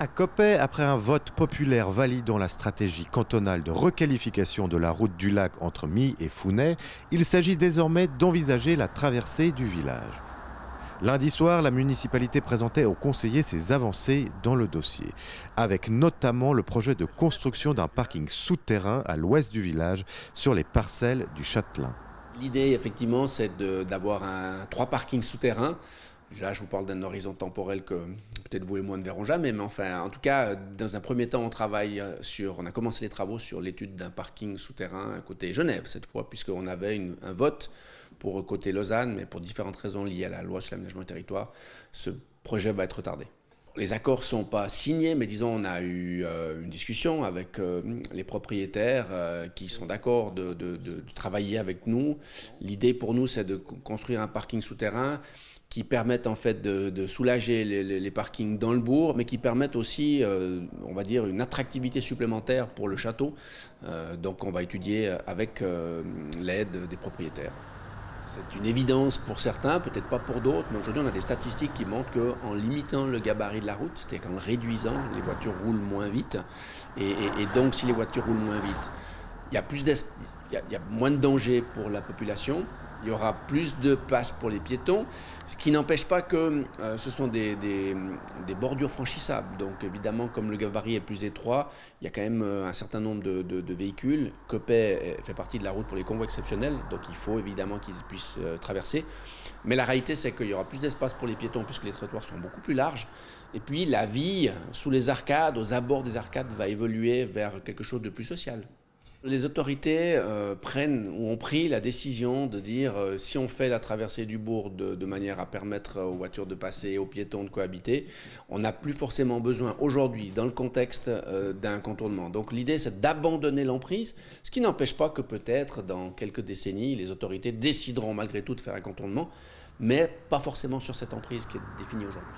À Coppet, après un vote populaire validant la stratégie cantonale de requalification de la route du lac entre My et Founet, il s'agit désormais d'envisager la traversée du village. Lundi soir, la municipalité présentait aux conseillers ses avancées dans le dossier, avec notamment le projet de construction d'un parking souterrain à l'ouest du village sur les parcelles du Châtelain. L'idée, effectivement, c'est d'avoir 3 parkings souterrains. Là, je vous parle d'un horizon temporel que peut-être vous et moi ne verrons jamais, mais enfin, en tout cas, dans un premier temps, on a commencé les travaux sur l'étude d'un parking souterrain côté Genève, cette fois, puisqu'on avait un vote pour côté Lausanne, mais pour différentes raisons liées à la loi sur l'aménagement du territoire, ce projet va être retardé. Les accords ne sont pas signés, mais disons, on a eu une discussion avec les propriétaires qui sont d'accord de travailler avec nous. L'idée pour nous, c'est de construire un parking souterrain qui permettent en fait de soulager les parkings dans le bourg, mais qui permettent aussi, on va dire, une attractivité supplémentaire pour le château. Donc on va étudier avec l'aide des propriétaires. C'est une évidence pour certains, peut-être pas pour d'autres, mais aujourd'hui on a des statistiques qui montrent qu'en limitant le gabarit de la route, c'est-à-dire qu'en le réduisant, les voitures roulent moins vite. Et donc si les voitures roulent moins vite, il y a moins de danger pour la population. Il y aura plus de place pour les piétons, ce qui n'empêche pas que ce sont des bordures franchissables. Donc évidemment, comme le gabarit est plus étroit, il y a quand même un certain nombre de véhicules. Coppet fait partie de la route pour les convois exceptionnels, donc il faut évidemment qu'ils puissent traverser. Mais la réalité, c'est qu'il y aura plus d'espace pour les piétons puisque les trottoirs sont beaucoup plus larges. Et puis la vie sous les arcades, aux abords des arcades, va évoluer vers quelque chose de plus social. Les autorités ont pris la décision de dire si on fait la traversée du bourg de manière à permettre aux voitures de passer et aux piétons de cohabiter, on n'a plus forcément besoin aujourd'hui, dans le contexte d'un contournement. Donc l'idée, c'est d'abandonner l'emprise, ce qui n'empêche pas que peut-être dans quelques décennies, les autorités décideront malgré tout de faire un contournement, mais pas forcément sur cette emprise qui est définie aujourd'hui.